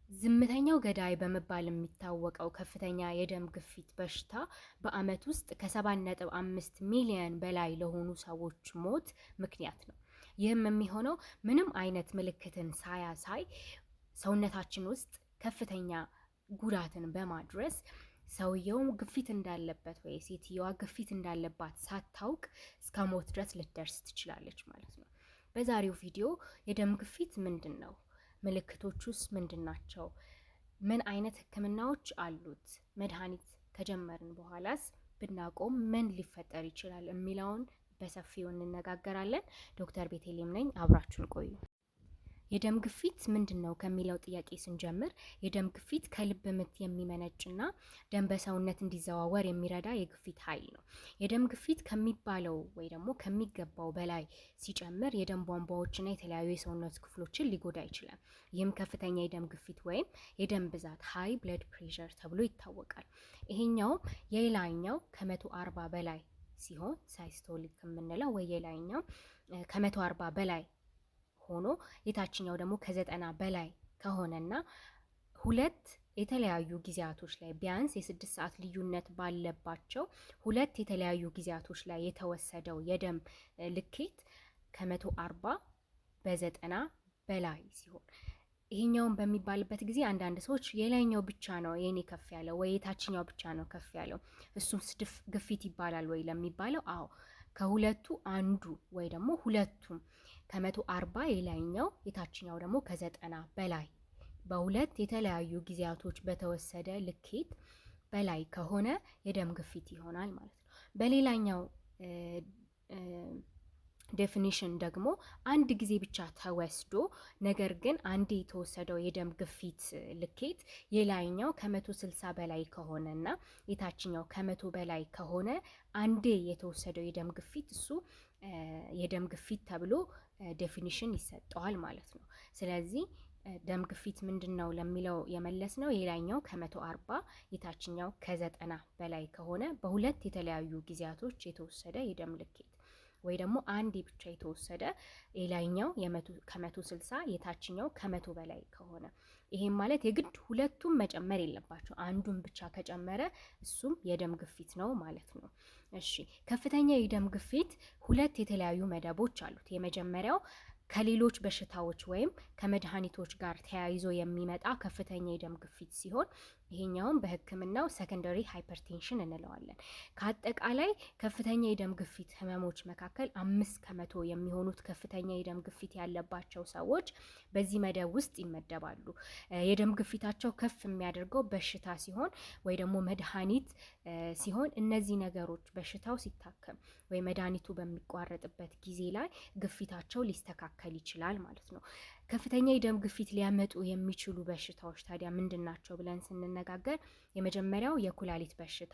ዝምተኛው ገዳይ በመባል የሚታወቀው ከፍተኛ የደም ግፊት በሽታ በአመት ውስጥ ከ7.5 ሚሊዮን በላይ ለሆኑ ሰዎች ሞት ምክንያት ነው። ይህም የሚሆነው ምንም አይነት ምልክትን ሳያሳይ ሰውነታችን ውስጥ ከፍተኛ ጉዳትን በማድረስ ሰውየው ግፊት እንዳለበት ወይ ሴትየዋ ግፊት እንዳለባት ሳታውቅ እስከ ሞት ድረስ ልትደርስ ትችላለች ማለት ነው። በዛሬው ቪዲዮ የደም ግፊት ምንድን ነው? ምልክቶቹስ ምንድናቸው? ምን አይነት ህክምናዎች አሉት? መድኃኒት ከጀመርን በኋላስ ብናቆም ምን ሊፈጠር ይችላል የሚለውን በሰፊው እንነጋገራለን። ዶክተር ቤቴሌም ነኝ፣ አብራችሁን ቆዩ። የደም ግፊት ምንድነው ከሚለው ጥያቄ ስንጀምር የደም ግፊት ከልብ ምት የሚመነጭና ደም በሰውነት እንዲዘዋወር የሚረዳ የግፊት ኃይል ነው። የደም ግፊት ከሚባለው ወይ ደግሞ ከሚገባው በላይ ሲጨምር የደም ቧንቧዎችና የተለያዩ የሰውነት ክፍሎችን ሊጎዳ ይችላል። ይህም ከፍተኛ የደም ግፊት ወይም የደም ብዛት ሃይ ብለድ ፕሬሸር ተብሎ ይታወቃል። ይሄኛውም የላይኛው ከ140 በላይ ሲሆን ሳይስቶሊክ የምንለው ወይ የላይኛው ከ140 በላይ ሆኖ የታችኛው ደግሞ ከ90 በላይ ከሆነና ሁለት የተለያዩ ጊዜያቶች ላይ ቢያንስ የ6 ሰዓት ልዩነት ባለባቸው ሁለት የተለያዩ ጊዜያቶች ላይ የተወሰደው የደም ልኬት ከ140 በ90 በላይ ሲሆን ይሄኛውን በሚባልበት ጊዜ አንዳንድ ሰዎች የላይኛው ብቻ ነው የኔ ከፍ ያለው ወይ የታችኛው ብቻ ነው ከፍ ያለው እሱም ግፊት ይባላል ወይ ለሚባለው አዎ ከሁለቱ አንዱ ወይ ደግሞ ሁለቱም ከ140 የላይኛው የታችኛው ደግሞ ከ90 በላይ በሁለት የተለያዩ ጊዜያቶች በተወሰደ ልኬት በላይ ከሆነ የደም ግፊት ይሆናል ማለት ነው። በሌላኛው ዴፊኒሽን ደግሞ አንድ ጊዜ ብቻ ተወስዶ ነገር ግን አንዴ የተወሰደው የደም ግፊት ልኬት የላይኛው ከ160 በላይ ከሆነና የታችኛው ከ100 በላይ ከሆነ አንዴ የተወሰደው የደም ግፊት እሱ የደም ግፊት ተብሎ ዴፊኒሽን ይሰጠዋል ማለት ነው። ስለዚህ ደም ግፊት ምንድነው ለሚለው የመለስ ነው የላይኛው ከ140 የታችኛው ከ90 በላይ ከሆነ በሁለት የተለያዩ ጊዜያቶች የተወሰደ የደም ልኬት ወይ ደግሞ አንዴ ብቻ የተወሰደ የላይኛው ከ160 የታችኛው ከ100 በላይ ከሆነ ይሄም ማለት የግድ ሁለቱም መጨመር የለባቸው አንዱን ብቻ ከጨመረ እሱም የደም ግፊት ነው ማለት ነው። እሺ ከፍተኛ የደም ግፊት ሁለት የተለያዩ መደቦች አሉት። የመጀመሪያው ከሌሎች በሽታዎች ወይም ከመድኃኒቶች ጋር ተያይዞ የሚመጣ ከፍተኛ የደም ግፊት ሲሆን ይሄኛውም በሕክምናው ሰከንደሪ ሃይፐርቴንሽን እንለዋለን። ከአጠቃላይ ከፍተኛ የደም ግፊት ህመሞች መካከል 5% የሚሆኑት ከፍተኛ የደም ግፊት ያለባቸው ሰዎች በዚህ መደብ ውስጥ ይመደባሉ። የደም ግፊታቸው ከፍ የሚያደርገው በሽታ ሲሆን ወይ ደግሞ መድኃኒት ሲሆን እነዚህ ነገሮች በሽታው ሲታከም ወይ መድኃኒቱ በሚቋረጥበት ጊዜ ላይ ግፊታቸው ሊስተካከል ይችላል ማለት ነው። ከፍተኛ የደም ግፊት ሊያመጡ የሚችሉ በሽታዎች ታዲያ ምንድን ናቸው ብለን ስንነጋገር የመጀመሪያው የኩላሊት በሽታ፣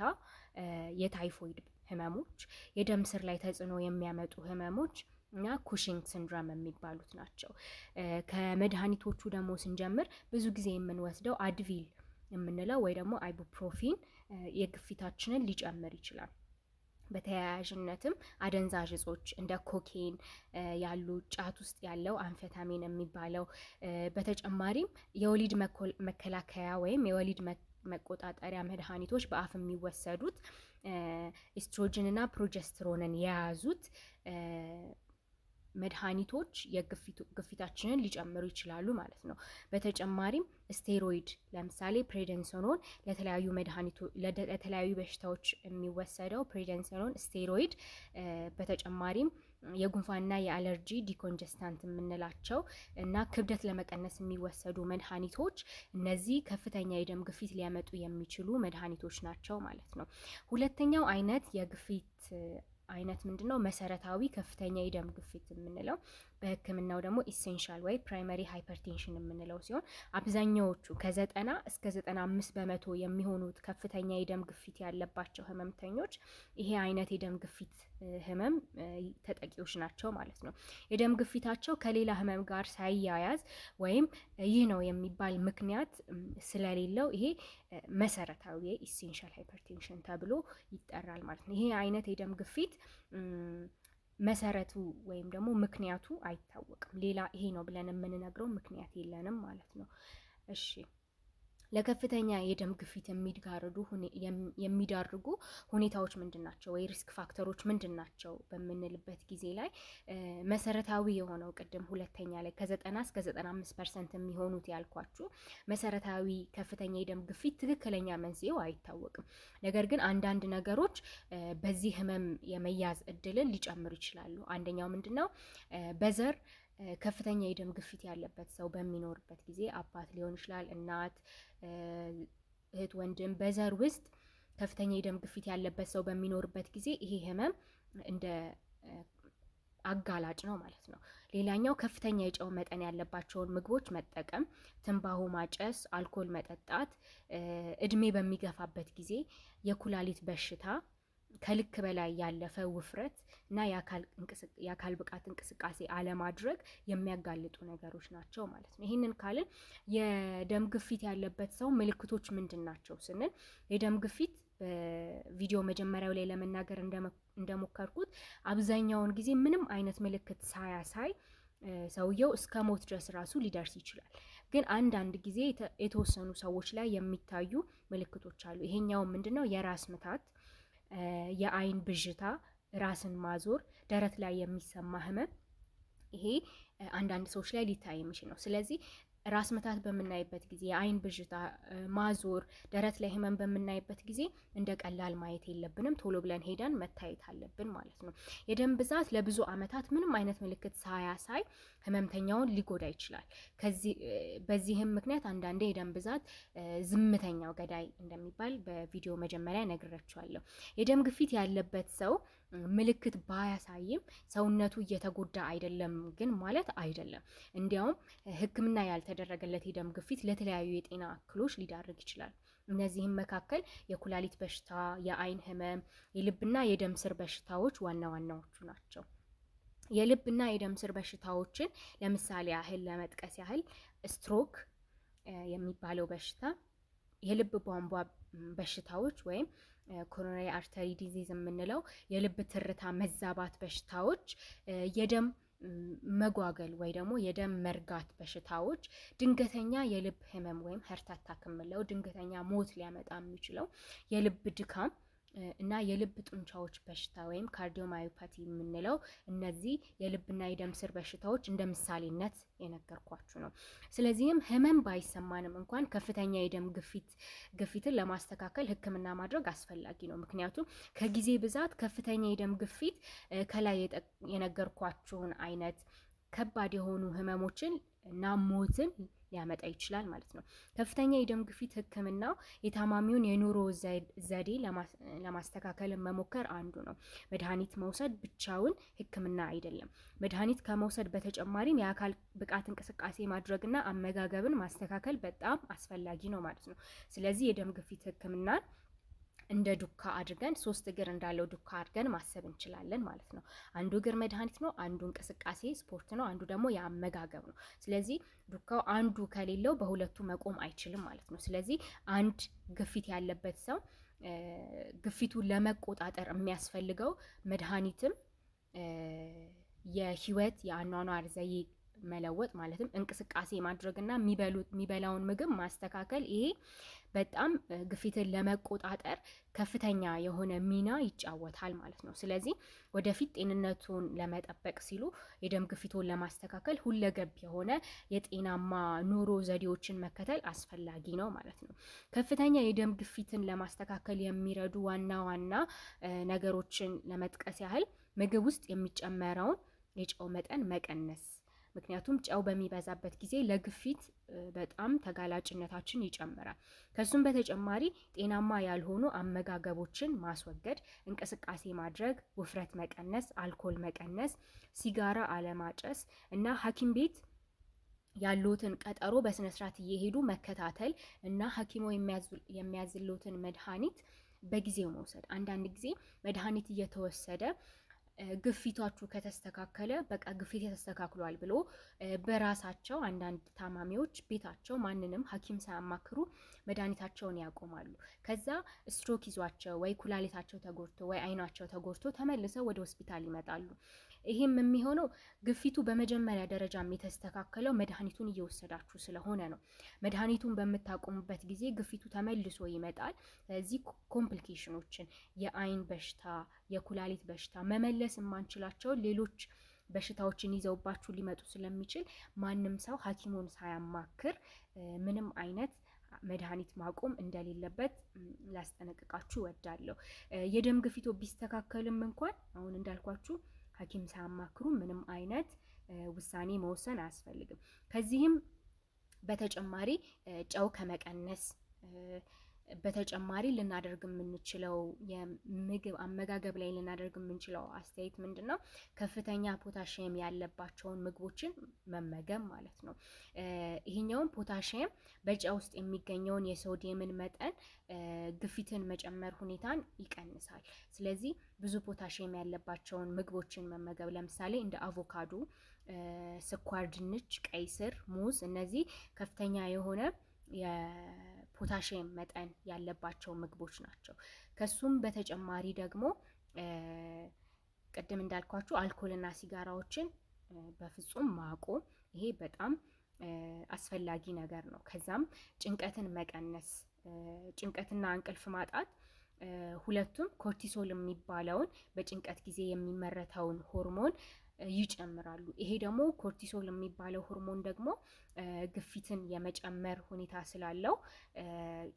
የታይፎይድ ህመሞች፣ የደም ስር ላይ ተጽዕኖ የሚያመጡ ህመሞች እና ኩሽንግ ሲንድሮም የሚባሉት ናቸው። ከመድኃኒቶቹ ደግሞ ስንጀምር ብዙ ጊዜ የምንወስደው አድቪል የምንለው ወይ ደግሞ አይቡፕሮፊን የግፊታችንን ሊጨምር ይችላል። በተያያዥነትም አደንዛዥ እጾች እንደ ኮኬን ያሉ ጫት ውስጥ ያለው አንፌታሚን የሚባለው በተጨማሪም የወሊድ መከላከያ ወይም የወሊድ መቆጣጠሪያ መድኃኒቶች በአፍ የሚወሰዱት ኤስትሮጅን እና ፕሮጀስትሮንን የያዙት መድኃኒቶች ግፊታችንን ሊጨምሩ ይችላሉ ማለት ነው። በተጨማሪም ስቴሮይድ ለምሳሌ ፕሬደንሶሎን ለተለያዩ በሽታዎች የሚወሰደው ፕሬደንሶሎን ስቴሮይድ፣ በተጨማሪም የጉንፋንና የአለርጂ ዲኮንጀስታንት የምንላቸው እና ክብደት ለመቀነስ የሚወሰዱ መድኃኒቶች እነዚህ ከፍተኛ የደም ግፊት ሊያመጡ የሚችሉ መድኃኒቶች ናቸው ማለት ነው። ሁለተኛው አይነት የግፊት አይነት ምንድነው? መሰረታዊ ከፍተኛ የደም ግፊት የምንለው በሕክምናው ደግሞ ኢሴንሻል ወይ ፕራይመሪ ሃይፐርቴንሽን የምንለው ሲሆን አብዛኛዎቹ ከ90 እስከ 95% የሚሆኑት ከፍተኛ የደም ግፊት ያለባቸው ህመምተኞች ይሄ አይነት የደም ግፊት ህመም ተጠቂዎች ናቸው ማለት ነው። የደም ግፊታቸው ከሌላ ህመም ጋር ሳይያያዝ ወይም ይህ ነው የሚባል ምክንያት ስለሌለው ይሄ መሰረታዊ ኢሴንሻል ሃይፐርቴንሽን ተብሎ ይጠራል ማለት ነው። ይሄ አይነት የደም ግፊት መሰረቱ ወይም ደግሞ ምክንያቱ አይታወቅም። ሌላ ይሄ ነው ብለን የምንነግረው ምክንያት የለንም ማለት ነው። እሺ ለከፍተኛ የደም ግፊት የሚዳርጉ ሁኔታዎች ምንድናቸው ወይ ሪስክ ፋክተሮች ምንድናቸው በምንልበት ጊዜ ላይ መሰረታዊ የሆነው ቅድም ሁለተኛ ላይ ከ90 እስከ 95% የሚሆኑት ያልኳችሁ መሰረታዊ ከፍተኛ የደም ግፊት ትክክለኛ መንስኤው አይታወቅም። ነገር ግን አንዳንድ ነገሮች በዚህ ህመም የመያዝ እድልን ሊጨምሩ ይችላሉ። አንደኛው ምንድነው? በዘር ከፍተኛ የደም ግፊት ያለበት ሰው በሚኖርበት ጊዜ አባት ሊሆን ይችላል፣ እናት፣ እህት፣ ወንድም በዘር ውስጥ ከፍተኛ የደም ግፊት ያለበት ሰው በሚኖርበት ጊዜ ይሄ ህመም እንደ አጋላጭ ነው ማለት ነው። ሌላኛው ከፍተኛ የጨው መጠን ያለባቸውን ምግቦች መጠቀም፣ ትንባሆ ማጨስ፣ አልኮል መጠጣት፣ እድሜ በሚገፋበት ጊዜ የኩላሊት በሽታ፣ ከልክ በላይ ያለፈ ውፍረት እና የአካል ብቃት እንቅስቃሴ አለማድረግ የሚያጋልጡ ነገሮች ናቸው ማለት ነው። ይህንን ካልን የደም ግፊት ያለበት ሰው ምልክቶች ምንድን ናቸው ስንል የደም ግፊት በቪዲዮ መጀመሪያው ላይ ለመናገር እንደሞከርኩት አብዛኛውን ጊዜ ምንም አይነት ምልክት ሳያሳይ ሰውየው እስከ ሞት ድረስ ራሱ ሊደርስ ይችላል። ግን አንዳንድ ጊዜ የተወሰኑ ሰዎች ላይ የሚታዩ ምልክቶች አሉ። ይሄኛው ምንድነው? የራስ ምታት፣ የአይን ብዥታ፣ ራስን ማዞር፣ ደረት ላይ የሚሰማ ህመም፣ ይሄ አንዳንድ ሰዎች ላይ ሊታይ የሚችል ነው። ስለዚህ ራስ ምታት በምናይበት ጊዜ፣ የአይን ብዥታ፣ ማዞር፣ ደረት ላይ ህመም በምናይበት ጊዜ እንደ ቀላል ማየት የለብንም። ቶሎ ብለን ሄደን መታየት አለብን ማለት ነው። የደም ብዛት ለብዙ ዓመታት ምንም አይነት ምልክት ሳያሳይ ህመምተኛውን ሊጎዳ ይችላል። በዚህም ምክንያት አንዳንዴ የደም ብዛት ዝምተኛው ገዳይ እንደሚባል በቪዲዮ መጀመሪያ ነግራችኋለሁ። የደም ግፊት ያለበት ሰው ምልክት ባያሳይም ሰውነቱ እየተጎዳ አይደለም ግን ማለት አይደለም። እንዲያውም ሕክምና ያልተደረገለት የደም ግፊት ለተለያዩ የጤና እክሎች ሊዳርግ ይችላል። እነዚህም መካከል የኩላሊት በሽታ፣ የአይን ህመም፣ የልብና የደም ስር በሽታዎች ዋና ዋናዎቹ ናቸው። የልብና የደም ስር በሽታዎችን ለምሳሌ ያህል ለመጥቀስ ያህል ስትሮክ የሚባለው በሽታ፣ የልብ ቧንቧ በሽታዎች ወይም ኮሮናሪ አርተሪ ዲዚዝ የምንለው የልብ ትርታ መዛባት በሽታዎች፣ የደም መጓገል ወይ ደግሞ የደም መርጋት በሽታዎች፣ ድንገተኛ የልብ ህመም ወይም ሀርት አታክ የምንለው ድንገተኛ ሞት ሊያመጣ የሚችለው የልብ ድካም እና የልብ ጡንቻዎች በሽታ ወይም ካርዲዮማዮፓቲ የምንለው፣ እነዚህ የልብና የደም ስር በሽታዎች እንደ ምሳሌነት የነገርኳችሁ ነው። ስለዚህም ህመም ባይሰማንም እንኳን ከፍተኛ የደም ግፊትን ለማስተካከል ህክምና ማድረግ አስፈላጊ ነው። ምክንያቱም ከጊዜ ብዛት ከፍተኛ የደም ግፊት ከላይ የነገርኳችሁን አይነት ከባድ የሆኑ ህመሞችን እና ሞትን ሊያመጣ ይችላል ማለት ነው። ከፍተኛ የደም ግፊት ህክምናው የታማሚውን የኑሮ ዘዴ ለማስተካከል መሞከር አንዱ ነው። መድኃኒት መውሰድ ብቻውን ህክምና አይደለም። መድኃኒት ከመውሰድ በተጨማሪም የአካል ብቃት እንቅስቃሴ ማድረግና አመጋገብን ማስተካከል በጣም አስፈላጊ ነው ማለት ነው። ስለዚህ የደም ግፊት ህክምናን እንደ ዱካ አድርገን 3 እግር እንዳለው ዱካ አድርገን ማሰብ እንችላለን ማለት ነው። አንዱ እግር መድኃኒት ነው፣ አንዱ እንቅስቃሴ ስፖርት ነው፣ አንዱ ደግሞ የአመጋገብ ነው። ስለዚህ ዱካው አንዱ ከሌለው በሁለቱ መቆም አይችልም ማለት ነው። ስለዚህ አንድ ግፊት ያለበት ሰው ግፊቱን ለመቆጣጠር የሚያስፈልገው መድኃኒትም የህይወት የአኗኗር ዘዬ መለወጥ ማለትም እንቅስቃሴ ማድረግና የሚበላውን ምግብ ማስተካከል፣ ይሄ በጣም ግፊትን ለመቆጣጠር ከፍተኛ የሆነ ሚና ይጫወታል ማለት ነው። ስለዚህ ወደፊት ጤንነቱን ለመጠበቅ ሲሉ የደም ግፊቱን ለማስተካከል ሁለገብ የሆነ የጤናማ ኑሮ ዘዴዎችን መከተል አስፈላጊ ነው ማለት ነው። ከፍተኛ የደም ግፊትን ለማስተካከል የሚረዱ ዋና ዋና ነገሮችን ለመጥቀስ ያህል ምግብ ውስጥ የሚጨመረውን የጨው መጠን መቀነስ፣ ምክንያቱም ጨው በሚበዛበት ጊዜ ለግፊት በጣም ተጋላጭነታችን ይጨምራል። ከሱም በተጨማሪ ጤናማ ያልሆኑ አመጋገቦችን ማስወገድ፣ እንቅስቃሴ ማድረግ፣ ውፍረት መቀነስ፣ አልኮል መቀነስ፣ ሲጋራ አለማጨስ እና ሐኪም ቤት ያሉትን ቀጠሮ በስነስርዓት እየሄዱ መከታተል እና ሐኪሙ የሚያዝሉትን መድኃኒት በጊዜው መውሰድ። አንዳንድ ጊዜ መድኃኒት እየተወሰደ ግፊታችሁ ከተስተካከለ በቃ ግፊት ተስተካክሏል ብሎ በራሳቸው አንዳንድ ታማሚዎች ቤታቸው ማንንም ሐኪም ሳያማክሩ መድኃኒታቸውን ያቆማሉ። ከዛ ስትሮክ ይዟቸው ወይ ኩላሊታቸው ተጎድቶ ወይ አይናቸው ተጎድቶ ተመልሰው ወደ ሆስፒታል ይመጣሉ። ይሄም የሚሆነው ግፊቱ በመጀመሪያ ደረጃም የተስተካከለው መድኃኒቱን እየወሰዳችሁ ስለሆነ ነው። መድኃኒቱን በምታቆሙበት ጊዜ ግፊቱ ተመልሶ ይመጣል። ስለዚህ ኮምፕሊኬሽኖችን፣ የአይን በሽታ፣ የኩላሊት በሽታ፣ መመለስ የማንችላቸው ሌሎች በሽታዎችን ይዘውባችሁ ሊመጡ ስለሚችል ማንም ሰው ሐኪሙን ሳያማክር ምንም አይነት መድኃኒት ማቆም እንደሌለበት ላስጠነቅቃችሁ እወዳለሁ። የደም ግፊቶ ቢስተካከልም እንኳን አሁን እንዳልኳችሁ ሐኪም ሳያማክሩ ምንም አይነት ውሳኔ መወሰን አያስፈልግም። ከዚህም በተጨማሪ ጨው ከመቀነስ በተጨማሪ ልናደርግ የምንችለው የምግብ አመጋገብ ላይ ልናደርግ የምንችለው አስተያየት ምንድነው? ከፍተኛ ፖታሽየም ያለባቸውን ምግቦችን መመገብ ማለት ነው። ይሄኛውን ፖታሽየም በጨው ውስጥ የሚገኘውን የሶዲየምን መጠን ግፊትን መጨመር ሁኔታን ይቀንሳል። ስለዚህ ብዙ ፖታሽየም ያለባቸውን ምግቦችን መመገብ፣ ለምሳሌ እንደ አቮካዶ፣ ስኳር ድንች፣ ቀይ ስር፣ ሙዝ፣ እነዚህ ከፍተኛ የሆነ የፖታሽየም መጠን ያለባቸው ምግቦች ናቸው። ከሱም በተጨማሪ ደግሞ ቅድም እንዳልኳችሁ አልኮልና ሲጋራዎችን በፍጹም ማቆም፣ ይሄ በጣም አስፈላጊ ነገር ነው። ከዛም ጭንቀትን መቀነስ፣ ጭንቀትና እንቅልፍ ማጣት ሁለቱም ኮርቲሶል የሚባለውን በጭንቀት ጊዜ የሚመረተውን ሆርሞን ይጨምራሉ። ይሄ ደግሞ ኮርቲሶል የሚባለው ሆርሞን ደግሞ ግፊትን የመጨመር ሁኔታ ስላለው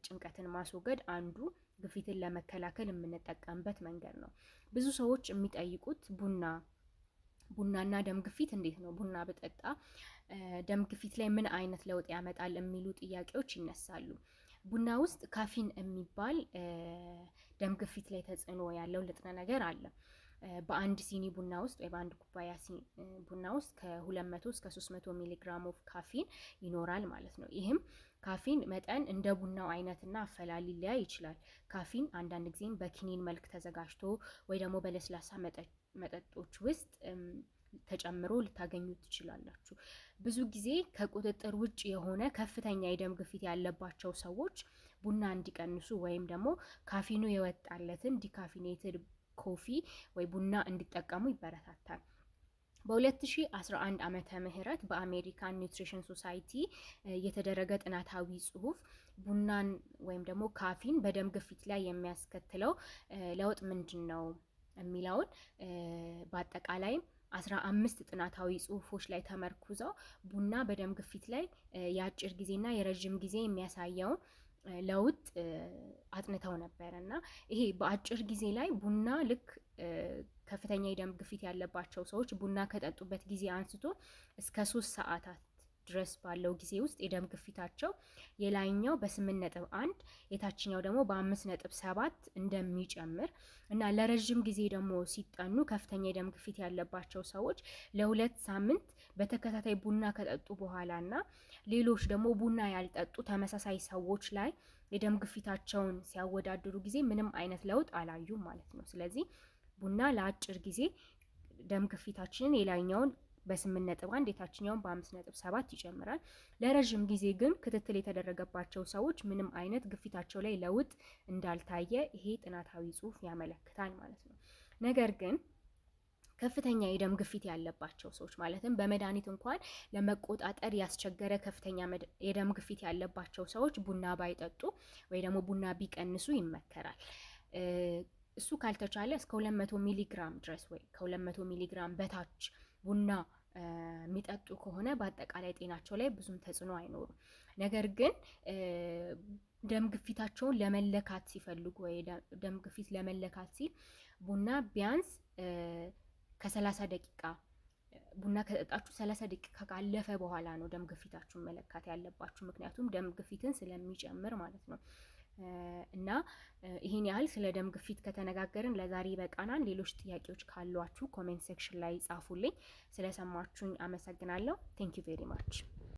ጭንቀትን ማስወገድ አንዱ ግፊትን ለመከላከል የምንጠቀምበት መንገድ ነው። ብዙ ሰዎች የሚጠይቁት ቡናና ደም ግፊት እንዴት ነው? ቡና ብጠጣ ደም ግፊት ላይ ምን አይነት ለውጥ ያመጣል? የሚሉ ጥያቄዎች ይነሳሉ። ቡና ውስጥ ካፊን የሚባል ደም ግፊት ላይ ተጽዕኖ ያለው ንጥረ ነገር አለ። በአንድ ሲኒ ቡና ውስጥ ወይ በአንድ ኩባያ ቡና ውስጥ ከ200 እስከ 300 ሚሊግራም ኦፍ ካፊን ይኖራል ማለት ነው። ይህም ካፊን መጠን እንደ ቡናው አይነትና አፈላል ሊለያይ ይችላል። ካፊን አንዳንድ ጊዜም በኪኒን መልክ ተዘጋጅቶ ወይ ደግሞ በለስላሳ መጠጦች ውስጥ ተጨምሮ ልታገኙ ትችላላችሁ። ብዙ ጊዜ ከቁጥጥር ውጭ የሆነ ከፍተኛ የደም ግፊት ያለባቸው ሰዎች ቡና እንዲቀንሱ ወይም ደግሞ ካፊኑ የወጣለትን ዲካፊኔትድ ኮፊ ወይ ቡና እንዲጠቀሙ ይበረታታል። በ2011 ዓመተ ምህረት በአሜሪካን ኒውትሪሽን ሶሳይቲ የተደረገ ጥናታዊ ጽሁፍ ቡናን ወይም ደግሞ ካፊን በደም ግፊት ላይ የሚያስከትለው ለውጥ ምንድን ነው የሚለውን በአጠቃላይም 15 ጥናታዊ ጽሁፎች ላይ ተመርኩዘው ቡና በደም ግፊት ላይ የአጭር ጊዜና የረጅም ጊዜ የሚያሳየውን ለውጥ አጥንተው ነበር እና ይሄ በአጭር ጊዜ ላይ ቡና ልክ ከፍተኛ የደም ግፊት ያለባቸው ሰዎች ቡና ከጠጡበት ጊዜ አንስቶ እስከ 3 ሰዓታት ድረስ ባለው ጊዜ ውስጥ የደም ግፊታቸው የላይኛው በ8.1 የታችኛው ደግሞ በ5.7 እንደሚጨምር እና ለረጅም ጊዜ ደግሞ ሲጠኑ ከፍተኛ የደም ግፊት ያለባቸው ሰዎች ለ2 ሳምንት በተከታታይ ቡና ከጠጡ በኋላ እና ሌሎች ደግሞ ቡና ያልጠጡ ተመሳሳይ ሰዎች ላይ የደም ግፊታቸውን ሲያወዳድሩ ጊዜ ምንም አይነት ለውጥ አላዩም ማለት ነው። ስለዚህ ቡና ለአጭር ጊዜ ደም ግፊታችንን የላይኛውን በ8.1 የታችኛውን በ5.7 ይጨምራል። ለረጅም ጊዜ ግን ክትትል የተደረገባቸው ሰዎች ምንም አይነት ግፊታቸው ላይ ለውጥ እንዳልታየ ይሄ ጥናታዊ ጽሁፍ ያመለክታል ማለት ነው። ነገር ግን ከፍተኛ የደም ግፊት ያለባቸው ሰዎች ማለትም በመድኃኒት እንኳን ለመቆጣጠር ያስቸገረ ከፍተኛ የደም ግፊት ያለባቸው ሰዎች ቡና ባይጠጡ ወይ ደግሞ ቡና ቢቀንሱ ይመከራል። እሱ ካልተቻለ እስከ 200 ሚሊግራም ድረስ ወይ ከ200 ሚሊግራም በታች ቡና የሚጠጡ ከሆነ በአጠቃላይ ጤናቸው ላይ ብዙም ተጽዕኖ አይኖሩም። ነገር ግን ደም ግፊታቸውን ለመለካት ሲፈልጉ ወይ ደም ግፊት ለመለካት ሲል ቡና ቢያንስ ከ30 ደቂቃ ቡና ከጠጣችሁ 30 ደቂቃ ካለፈ በኋላ ነው ደም ግፊታችሁን መለካት ያለባችሁ። ምክንያቱም ደም ግፊትን ስለሚጨምር ማለት ነው። እና ይሄን ያህል ስለ ደም ግፊት ከተነጋገርን ለዛሬ ይበቃናል። ሌሎች ጥያቄዎች ካሏችሁ ኮሜንት ሴክሽን ላይ ጻፉልኝ። ስለሰማችሁኝ አመሰግናለሁ። ቴንክ ዩ ቬሪ ማች